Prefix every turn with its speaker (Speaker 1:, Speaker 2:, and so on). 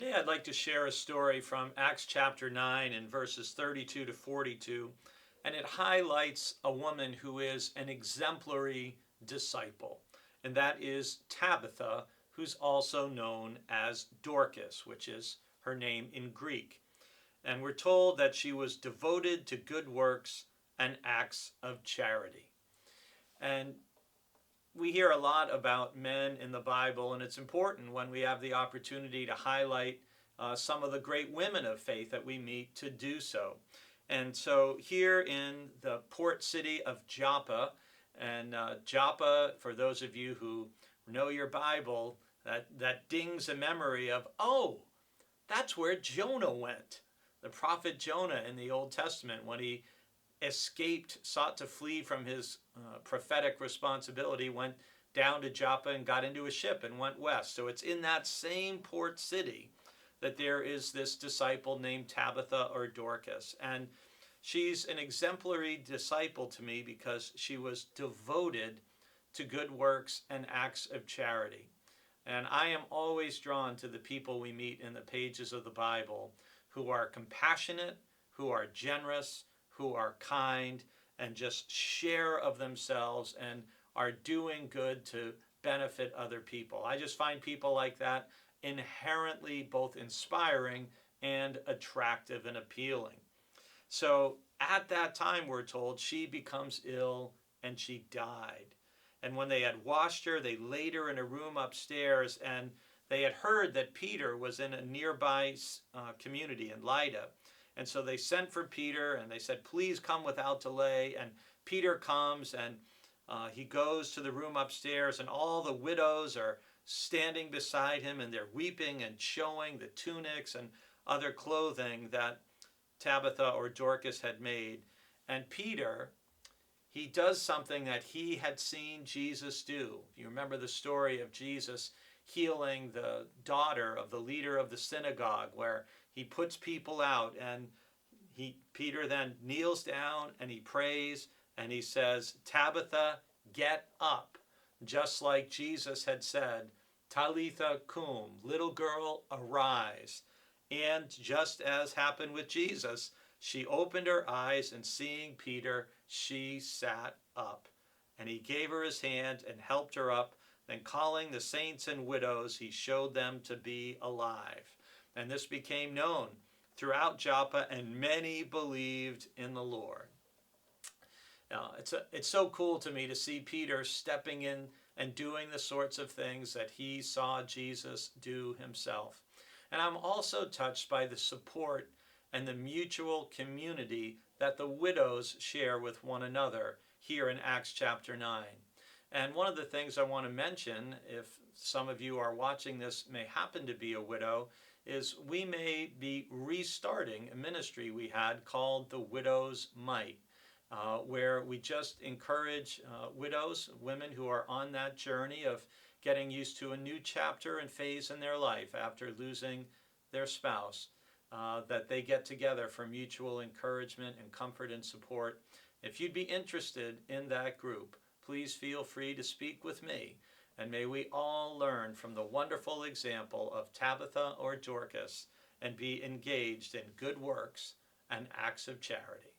Speaker 1: Today I'd like to share a story from Acts chapter 9 and verses 32 to 42, and it highlights a woman who is an exemplary disciple, and that is Tabitha, who's also known as Dorcas, which is her name in Greek. And we're told that she was devoted to good works and acts of charity. And we hear a lot about men in the Bible, and it's important when we have the opportunity to highlight some of the great women of faith that we meet to do so. And so here in the port city of Joppa, and Joppa, for those of you who know your Bible, that dings a memory of, oh, that's where Jonah went. The prophet Jonah in the Old Testament, when he sought to flee from his prophetic responsibility, went down to Joppa and got into a ship and went west. So it's in that same port city that there is this disciple named Tabitha or Dorcas. And she's an exemplary disciple to me because she was devoted to good works and acts of charity. And I am always drawn to the people we meet in the pages of the Bible who are compassionate, who are generous, who are kind, and just share of themselves and are doing good to benefit other people. I just find people like that inherently both inspiring and attractive and appealing. So at that time, we're told, she becomes ill and she died. And when they had washed her, they laid her in a room upstairs, and they had heard that Peter was in a nearby community in Lydda. And so they sent for Peter and they said, please come without delay. And Peter comes and he goes to the room upstairs, and all the widows are standing beside him, and they're weeping and showing the tunics and other clothing that Tabitha or Dorcas had made. And Peter, he does something that he had seen Jesus do. You remember the story of Jesus healing the daughter of the leader of the synagogue, where he puts people out, and Peter then kneels down and he prays and he says, Tabitha, get up. Just like Jesus had said, Talitha cum, little girl, arise. And just as happened with Jesus, she opened her eyes, and seeing Peter, she sat up. And he gave her his hand and helped her up. Then calling the saints and widows, he showed them to be alive. And this became known throughout Joppa, and many believed in the Lord. Now, it's so cool to me to see Peter stepping in and doing the sorts of things that he saw Jesus do himself. And I'm also touched by the support and the mutual community that the widows share with one another here in Acts chapter 9. And one of the things I want to mention, if some of you are watching this may happen to be a widow, is we may be restarting a ministry we had called The Widow's Might, where we just encourage widows, women who are on that journey of getting used to a new chapter and phase in their life after losing their spouse, that they get together for mutual encouragement and comfort and support. If you'd be interested in that group, please feel free to speak with me. And may we all learn from the wonderful example of Tabitha or Dorcas and be engaged in good works and acts of charity.